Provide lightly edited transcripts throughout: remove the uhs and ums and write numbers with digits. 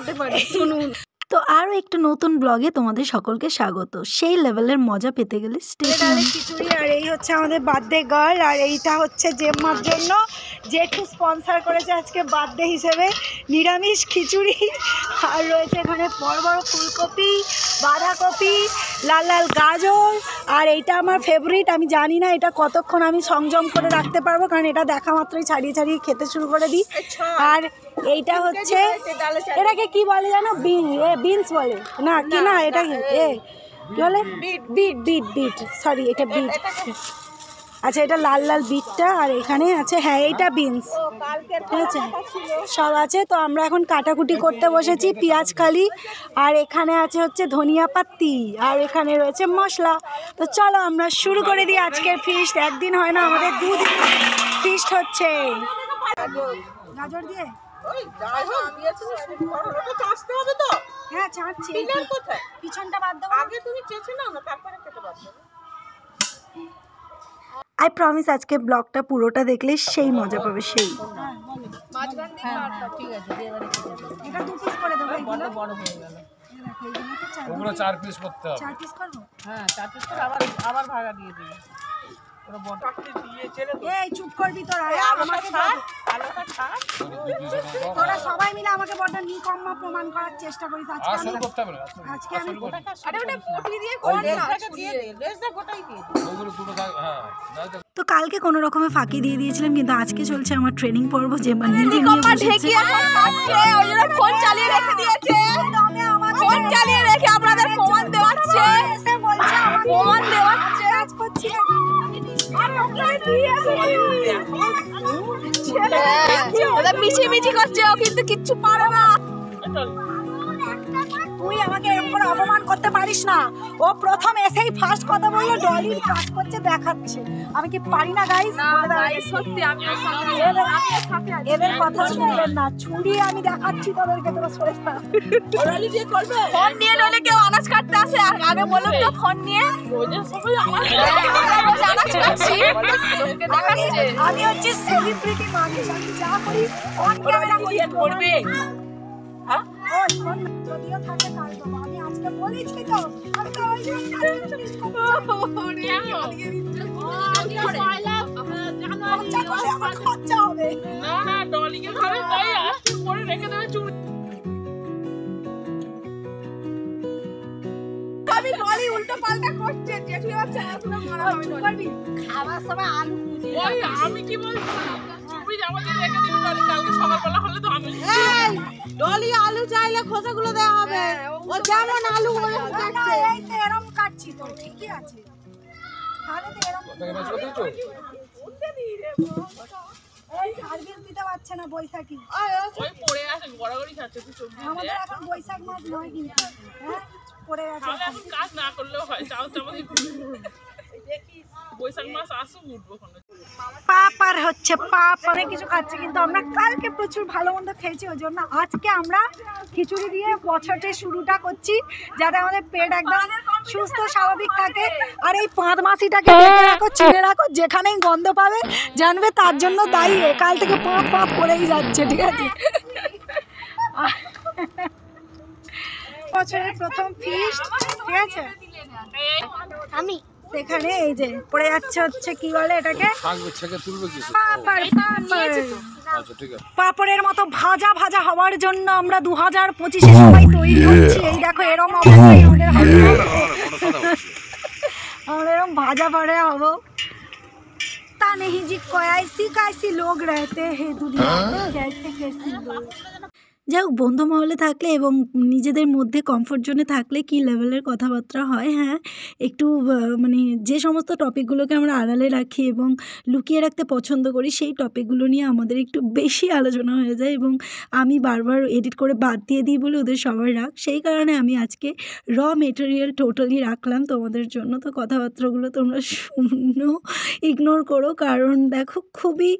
করতে পারি, শুনুন। তো আরও একটু নতুন ব্লগে তোমাদের সকলকে স্বাগত। সেই লেভেলের মজা পেতে গেলে খিচুড়ি। আর এই হচ্ছে আমাদের বার্থডে গার্ল, আর এইটা হচ্ছে জেম্মার জন্য জেঠু স্পন্সার করেছে আজকে বার্থডে হিসেবে নিরামিষ খিচুড়ি। আর রয়েছে এখানে বড় বড় ফুলকপি, বাঁধাকপি, লাল লাল গাজর। আর এইটা আমার ফেভারিট, আমি জানি না এটা কতক্ষণ আমি সংযম করে রাখতে পারবো, কারণ এটা দেখা মাত্রই ছাড়িয়ে ছাড়িয়ে খেতে শুরু করে দিই। আর এইটা হচ্ছে এটাকে কি বলে জানো, বিনস বলে না কি, না এটা কি বলে, বিট বিট বিট, সরি এটা বিট। আচ্ছা এটা লাল লাল বিটটা, আর এখানে আছে হ্যাঁ এইটা বিনস, ঠিক আছে সব আছে। তো আমরা এখন কাটাকুটি করতে বসেছি পেঁয়াজ কালি, আর এখানে আছে হচ্ছে ধনিয়া পাতি, আর এখানে রয়েছে মশলা। তো চলো আমরা শুরু করে দিই আজকের ফিস্ট। একদিন হয় না, আমাদের 2 দিন ফিস্ট হচ্ছে। গাজর দিয়ে হ্যাঁ চাচ্ছি, পিছনটা বাদ দাও, আগে তুমি চেঁচে নাও না, তারপরে কেটে বাদ দাও। আই প্রমিস আজকে ব্লগটা পুরোটা দেখলে সেই মজা পাবে, সেই। ঠিক আছে, এটা 2 পিস করে দেবো, বড় বড় হয়ে গেল। ওগুলো 4 পিস করতে হবে। 4 পিস করব, হ্যাঁ 4 পিস করে আবার ভাগা দিয়ে দিই। ওরা বড় দিয়ে ছেড়ে দাও। এই চুপ করবি তোরা, আমাকে আলোটা ছাড়। তোরা সবাই মিলে আমাকে বড় নিকম্ম প্রমাণ করার চেষ্টা করিস আজকে। আসল করতে হবে, আজকে আমি আরে ওটা পুটি দিয়ে করে না, দিয়ে দে, লেজটা গোটাই দিয়ে দে। ওগুলো দুটো হ্যাঁ দাও। তো কালকে কোনো রকমে ফাঁকি দিয়ে দিয়েছিলাম, কিন্তু আজকে চলছে আমার ট্রেনিং পর্ব, যে নিজে নিয়ে বসেছে। ওই জন্য ফোন চালিয়ে রেখে দিয়েছে, ফোন চালিয়ে রেখে আপনাদের প্রমাণ দেওয়াচ্ছে, প্রমাণ দেওয়াচ্ছে। কাজ করছি ওটা মিছি করছে, ও কিন্তু কিচ্ছু পারে না। তুই আমাকে এরকম করে অপমান করতে পারিস না। ও প্রথম এসেই ফার্স্ট কথা বললো ডলির কাজ করছে দেখাচ্ছে, আমি কি পারি না গাইস? সত্যি আমি এদের কথা শুনবেন না, ছুরি আমি দেখাচ্ছি তোদেরকে, তোরা সরে যা। ফোন নিয়ে নইলে কেউ আনাজ কাটতে আসে, আগে বলুন তো ফোন নিয়ে আনাজ কাটছি। আমি হচ্ছে সেলিব্রিটি মানুষ, আমি যা করি অন ক্যামেরা করবে। যদিও থাকে কাল দেবো, আমি আজকে বলেছি তো, আমি তো ওই জন্য খরচা হবে না ডলিকে ধরে তাই আজকে করে রেখে দেবে চুরি। আমি ডলি উল্টো পাল্টা করছে, জেঠু এবার চালাচুলা মারা হবে ডলি। খাবার সময় আলু কুচি, ওই আমি কি বলছি, তুমি আমাকে রেখে দিবি ডলি, কালকে সকালবেলা হলে তো আমি ডলি আলু চাইলে খোসাগুলো দেওয়া হবে, ও যেমন আলু বলে কাটছে। এই তো এরকম কাটছি তো ঠিকই আছে, তাহলে তো এরকম এই সার্ভিস দিতে পারছে না বৈশাখী। ওই পড়ে আছে গড়াগড়ি খাচ্ছে, তুই চোখ দিয়ে আমাদের এখন বৈশাখ মাস নয় কিন্তু, হ্যাঁ পড়ে আছে। তাহলে এখন কাজ না করলেও হয়, চাও চাপাতি দেখিস বৈশাখ মাস আসুক উঠবো ওখানে। পাপার হচ্ছে পাপ অনেক কিছু খাচ্ছে, কিন্তু আমরা কালকে প্রচুর ভালো মন্দ খেয়েছি, ওই জন্য আজকে আমরা খিচুড়ি দিয়ে বছরের শুরুটা করছি, যাতে আমাদের পেট একদম সুস্থ স্বাভাবিক থাকে। আর এই 5 মাসিটাকে দেখে রাখো, চিনে রাখো, যেখানেই গন্ধ পাবে জানবে তার জন্য দায়ী। কাল থেকে পাঁপ পাঁপ করেই যাচ্ছে, ঠিক আছে। বছরের প্রথম ফিস্ট, ঠিক আছে। আমি সেখানে এই যে পড়ে যাচ্ছে হচ্ছে কি বলে এটাকে, পাপড়ের মতো ভাজা ভাজা হওয়ার জন্য আমরা 2025-এ সবাই তৈরি হচ্ছি। এই দেখো এরম অবস্থায় আমাদের হবে, আমরা এরম ভাজা পড়ে হবো। তা নেই জি कैसी कैसी लोग रहते हैं दुनिया में, कैसे कैसे लोग। যাই হোক, বন্ধু মহলে থাকলে এবং নিজেদের মধ্যে কমফোর্ট জোনে থাকলে কী লেভেলের কথাবার্তা হয়। হ্যাঁ একটু মানে যে সমস্ত টপিকগুলোকে আমরা আড়ালে রাখি এবং লুকিয়ে রাখতে পছন্দ করি, সেই টপিকগুলো নিয়ে আমাদের একটু বেশি আলোচনা হয়ে যায়, এবং আমি বারবার এডিট করে বাদ দিয়ে দিই বলে ওদের সবার রাগ। সেই কারণে আমি আজকে মেটেরিয়াল টোটালি রাখলাম তোমাদের জন্য। তো কথাবার্তাগুলো তোমরা শুনো, ইগনোর করো, কারণ দেখো খুবই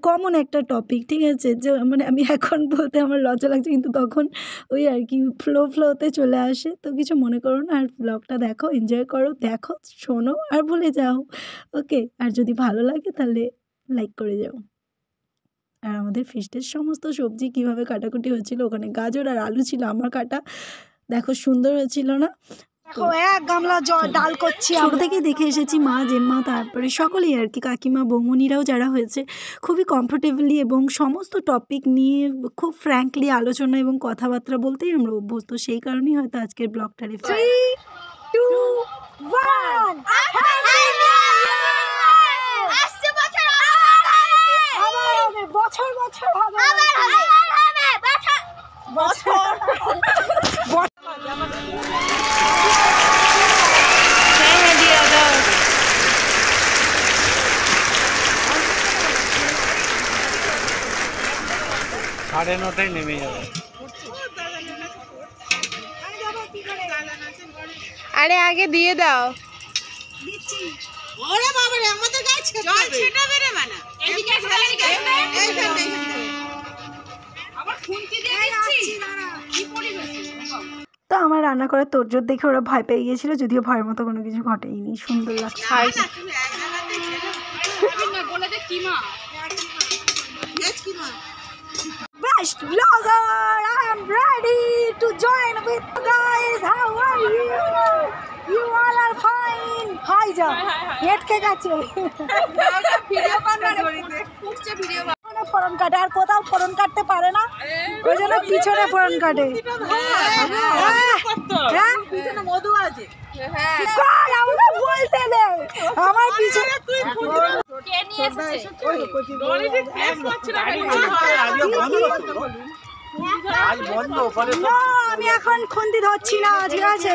কমন একটা টপিক, ঠিক আছে। যে মানে আমি এখন বলতে আমার লজ্জা লাগছে, কিন্তু তখন ওই আর কি ফ্লোতে চলে আসে। তো কিছু মনে করো না, আর ব্লগটা দেখো, এনজয় করো, দেখো, শোনো আর ভুলে যাও, ওকে। আর যদি ভালো লাগে তাহলে লাইক করে যাও। আর আমাদের ফিস্টের সমস্ত সবজি কিভাবে কাটাকুটি হয়েছিল, ওখানে গাজর আর আলু ছিল আমার কাটা, দেখো সুন্দর হয়েছিল না? দেখো এক গামলা ডাল করছি। ছোট থেকেই দেখে এসেছি মা, জেম্মা, তারপরে সকলেই আর কি, কাকিমা, বৌমনিরাও যারা হয়েছে খুবই কমফোর্টেবলি এবং সমস্ত টপিক নিয়ে খুব ফ্র্যাঙ্কলি আলোচনা এবং কথাবার্তা বলতেই আমরা অভ্যস্ত। সেই কারণেই হয়তো আজকের ব্লগটা 3, 2, 1 বছর বছর হবে সাড়ে 9টায় নেমে যাবে। আরে আগে দিয়ে দাও। ওরে বাবা রে, আমাদের গায়ে ছেটাবে রে মানা। এইদিকে ঢালে নি গায়ে, এইখানে আবার খুন্তি দিয়ে দিচ্ছি। কি পরিবেশ। তো আমার রান্না করার তোড়জোড় দেখে ওরা ভয় পেয়ে গিয়েছিল, যদিও ভয়ের মতো কোনো কিছু ঘটেইনি। সুন্দর লাগছে। বলে দে কি মা, Best vlogger, I am ready to join with you guys. How are you? You all are fine. Hi ja. Net ke gache. Video বানাতে ফুটছে ভিডিও ফোরন কাটে, আর কোথাও ফোরন কাটতে পারে না, ওই জন্য পিছনে ফোরন কাটে। হ্যাঁ পিছনে মধু আছে। হ্যাঁ কই আমাকে বলতে দে, আমার পিছনে তুই কে নিয়ে এসেছে? আমি এখন খুন্তি ধরছি না, ঠিক আছে?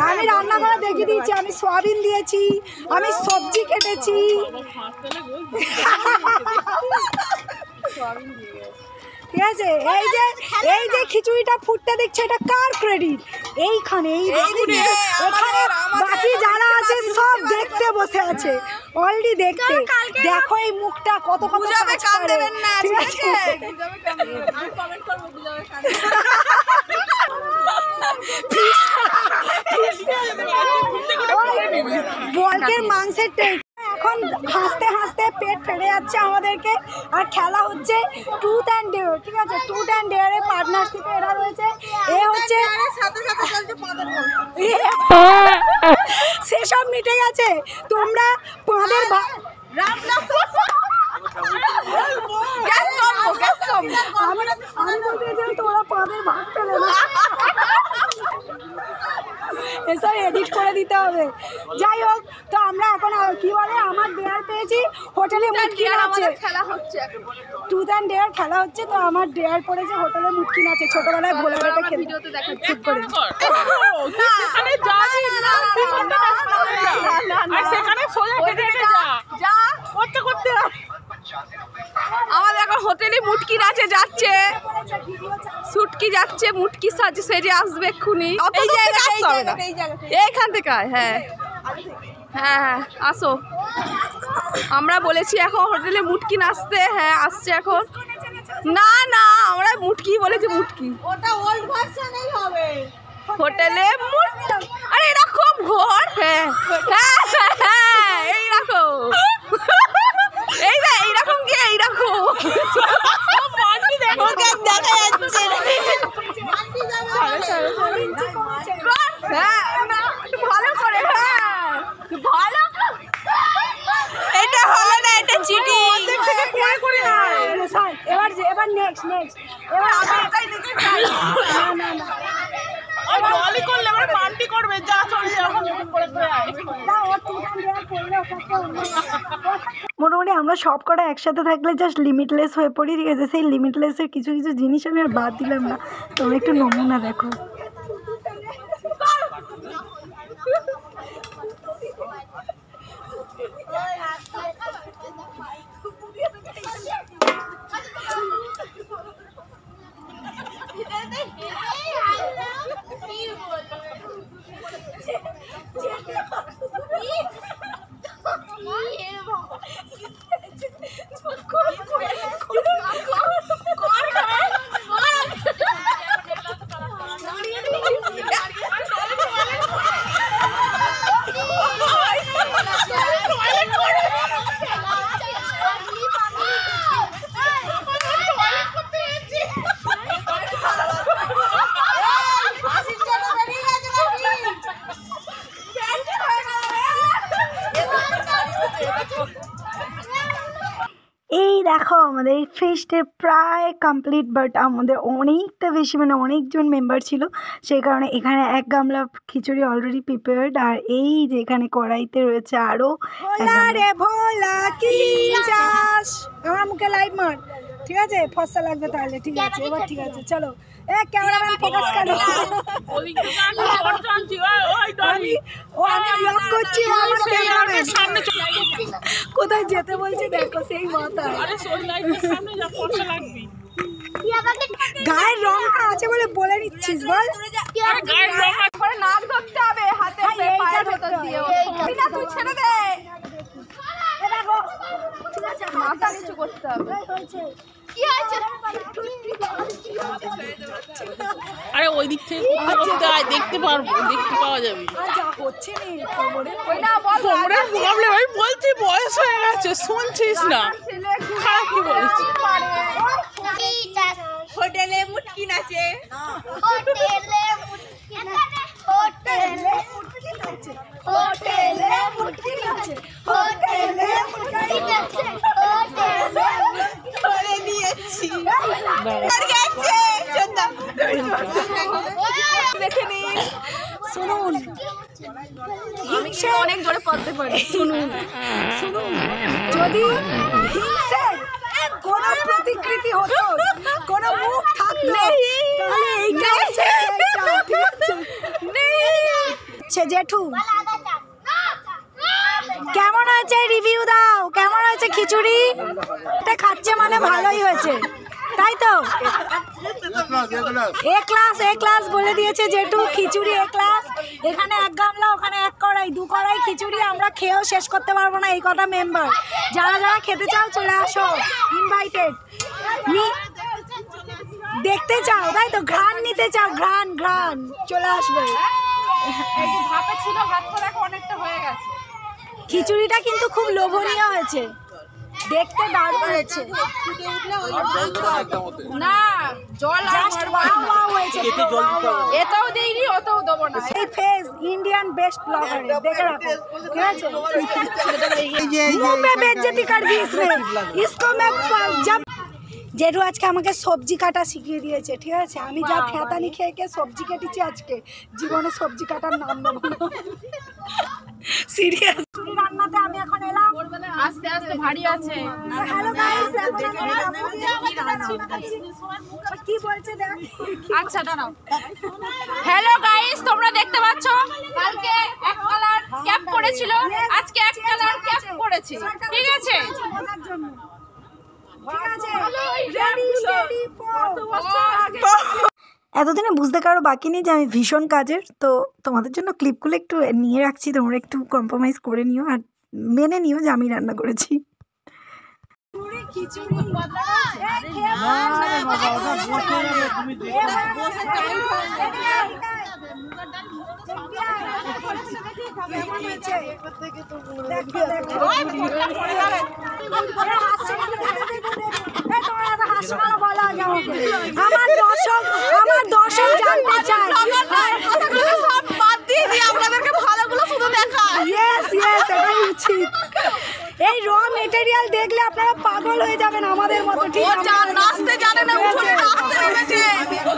আমি রান্না করে দেখিয়ে দিয়েছি। আমি সয়াবিন দিয়েছি, আমি সবজি কেটেছি। ঠিক আছে, এই যে খিচুড়িটা ফুটতে দেখছে, এটা কার ক্রেডিট? এইখানে এখানে বাকি যারা আছে সব দেখতে বসে আছে, অলরেডি দেখতে। দেখো এই মুখটা কত কত কাজ করে, ঠিক আছে? বলকের মাংসের এখন হাসতে হাসতে পেট ফেটে যাচ্ছে আমাদেরকে। আর খেলা হচ্ছে ট্রুথ অ্যান্ড ডেয়ার, ঠিক আছে? ট্রুথ অ্যান্ড ডেয়ারে পার্টনারশিপে এরা রয়েছে। এ হচ্ছে সেসব মিটে গেছে, তোমরা পাঁদের আমি বলতে চাই তোমরা পাঁদের ভাগ পেলে না, এসব এডিট করে দিতে হবে। যাই হোক, তো আমরা এখন কি বলে আমার ডেয়ার পেয়েছি, হোটেলে মুটকি আছে, খেলা হচ্ছে ট্রুথ অ্যান্ড ডেয়ার খেলা হচ্ছে। তো আমার ডেয়ার পড়েছে হোটেলে মুটকি আছে, ছোটবেলায় ভোলা বেটে খেতে ভিডিওতে দেখা ঠিক করে। আমাদের এখন হোটেলে মুটকি নাচে যাচ্ছে, সুটকি যাচ্ছে, মুটকি সাজে সেজে আসবে এক্ষুনি। এইখান থেকে হ্যাঁ হ্যাঁ আসো। আমরা বলেছি এখন হোটেলে মুটকি নাচতে, হ্যাঁ আসছে এখন। না না আমরা মুটকি বলেছি, মুটকি ওটা ওল্ড ভার্সনই হবে। হোটেলে আরে এরকম ঘর, হ্যাঁ হ্যাঁ হ্যাঁ এইরকম, এইরকম কি এইরকম দেখা যাচ্ছে। হ্যাঁ ভালো করে, হ্যাঁ ভালো, এটা হলো না, এটা চিটিং। এবার নেক্সট এবার আমি এটাই দেখে চাই না মোটামুটি আমরা সব কটা একসাথে থাকলে জাস্ট লিমিটলেস হয়ে পড়ি, ঠিক আছে? সেই লিমিটলেসের কিছু কিছু জিনিস আমি আর বাদ দিলাম না। তোমরা একটু নমুনা দেখো। এই দেখো আমাদের এই ফিস্টের প্রায় কমপ্লিট, বাট আমাদের অনেকটা বেশি মানে অনেকজন মেম্বার ছিল, সেই কারণে এখানে 1 গামলা খিচুড়ি অলরেডি প্রিপেয়ার্ড। আর এই যে এখানে কড়াইতে রয়েছে আরও রে ভোলা কি চাস, আমার মুখে লাইট মার, ঠিক আছে? ফসা লাগবে তাহলে, ঠিক আছে? এবার ঠিক আছে, চলো। ক্যামেরাম্যান ফোকাস করো। আমি ব্লগ করছি, আমার ক্যামেরাম্যান কোথায় যেতে বলছে দেখো, সেই মাথায় গায়ের রংটা আছে বলে নিচ্ছিস বল। নাক ধরতে হবে হাতে পায়ের ভেতর দিয়ে, তুই ছেড়ে দে, মাথা নিচু করতে হবে। কি হয়েছে? আরে ওই দিক থেকে দেখতে পাওয়া যাবে। হচ্ছে আমি বলছি বয়স হয়ে গেছে, শুনছিস না? খারাপ কি বলছিস? হোটেলে মুটকি নাচে, শুনুন, আমি অনেক জোরে পড়তে পারি। শুনুন, যদি হিংসের কোনো প্রতিকৃতি হতো, কোনো মুখ থাকতো, তাহলে এইটা হচ্ছে সেইটা, ঠিক আছে? জেঠু কেমন হয়েছে রিভিউ দাও, কেমন হয়েছে খিচুড়ি? এটা খাচ্ছে মানে ভালোই হয়েছে, তাই তো? এ ক্লাস বলে দিয়েছে জেঠু, খিচুড়ি এ ক্লাস। এখানে 1 গামলা, ওখানে 1 কড়াই, 2 কড়াই খিচুড়ি আমরা খেয়েও শেষ করতে পারবো না, এই কটা মেম্বার। যারা যারা খেতে চাও চলে আসো, ইনভাইটেড। দেখতে চাও তাই তো, ঘ্রাণ নিতে চাও, ঘ্রাণ চলে আসবে। ভাপে ছিল, ভাত করে অনেকটা হয়ে গেছে। খিচুড়িটা কিন্তু খুব লোভনীয় হয়েছে, দেখতে দারুণ হয়েছে। না জল জাস্ট ওয়াও ওয়াও হয়েছে, এটাও দেইনি, অতও দেবো না। এই ফেস इंडियन बेस्ट ब्लॉगर है, देखो राखो, ठीक है? मुंह पे बेइज्जती कर दी इसने, इसको मैं जब জেঠু আজকে আমাকে সবজি কাটা শিখিয়ে দিয়েছে, ঠিক আছে? আমি যা ফেতানি খেয়ে সবজি কেটেছি, আজকে জীবনে সবজি কাটার নাম নেবো না, সিরিয়াস। রান্নাতে আমি এখন এলাম, আস্তে আস্তে ভারী আছে। হ্যালো গাইস, কি বলছে দেখ। আচ্ছা দাঁড়াও। হ্যালো গাইস, তোমরা দেখতে পাচ্ছ কালকে 1 কালার ক্যাপ পরেছিল, আজকে 1 কালার ক্যাপ পরেছি, ঠিক আছে? এতদিনে বুঝতে কারো বাকি নেই যে আমি ভীষণ কাজের, তো তোমাদের জন্য ক্লিপগুলো একটু নিয়ে রাখছি, তোমরা একটু কম্প্রোমাইজ করে নিও আর মেনে নিও যে আমি রান্না করেছি। আমার দর্শক জানতে চায়, সব বাদ দিয়ে দিই, আপনাদেরকে ভালোগুলো শুধু দেখা। ইয়েস এটাই উচিত। এই র মেটেরিয়াল দেখলে আপনারা পাগল হয়ে যাবেন আমাদের মতো, ঠিক আছে? নাচতে জানে না, উঠোনে নাচতে নেমেছে,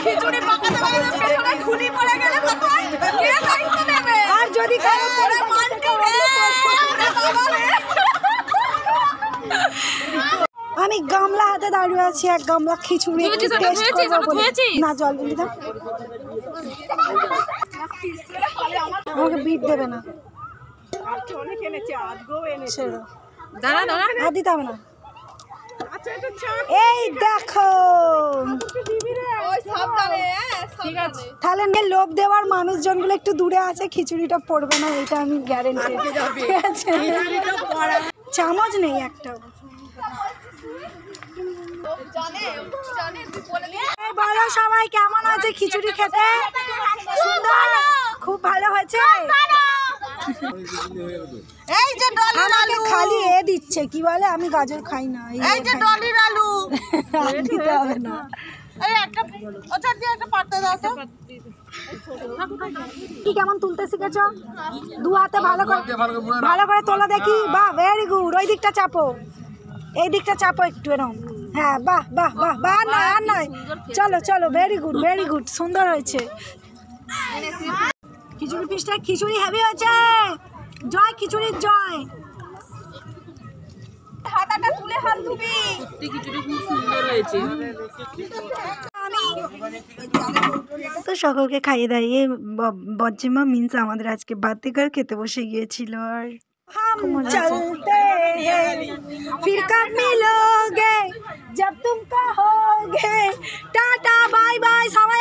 খিচুড়ি পাকাতে পাকাতে পেছনে খুলি পড়ে গেলে কোথায় কে দায়িত্ব নেবে? আর যদি কারো পরে আমি গামলা হাতে দাঁড়িয়ে আছি, 1 গামলা খিচুড়ি না, জল দিলি দাও, আমাকে বিট দেবে না, দাঁড়া আর দিতে হবে না। এই দেখো, ঠিক আছে। তাহলে লোভ দেওয়ার মানুষজনগুলো একটু দূরে আছে, খিচুড়িটা পড়বে না, এটা আমি গ্যারেন্টি, ঠিক আছে? চামচ নেই একটা। বলো সবাই কেমন আছে খিচুড়ি খেতে? সুন্দর, খুব ভালো হয়েছে। এই যে ডলির আমাকে খালি এ দিচ্ছে, কি বলে, আমি গাজর খাই না, এই যে ডলির আলু দিতে হবে না। এই একটা ওটা দিয়ে একটা পাতা দাও তো। কি কেমন তুলতে শিখেছো? দু হাতে ভালো করে তোলা দেখি। বাহ, ভেরি গুড। ওই দিকটা চাপো, এই দিকটা চাপো একটু এরকম। হ্যাঁ, বাহ বাহ বাহ বাহ। আর নয়, আর নয়। চলো চলো, ভেরি গুড ভেরি গুড, সুন্দর হয়েছে। খিচুড়ি পিসটা, খিচুড়ি হেভি হয়েছে। জয় খিচুড়ির জয়। হাতাটা তুলে হাত ধুবি। তো সকলকে খাইয়ে দাঁড়িয়ে বজ্জিমা মিন্স আমাদের আজকে বার্থডে গার্ল খেতে বসে গিয়েছিল। আর हम चलते हैं फिर कब मिलोगे जब तुम कहोगे टाटा बाय बाय। সবাই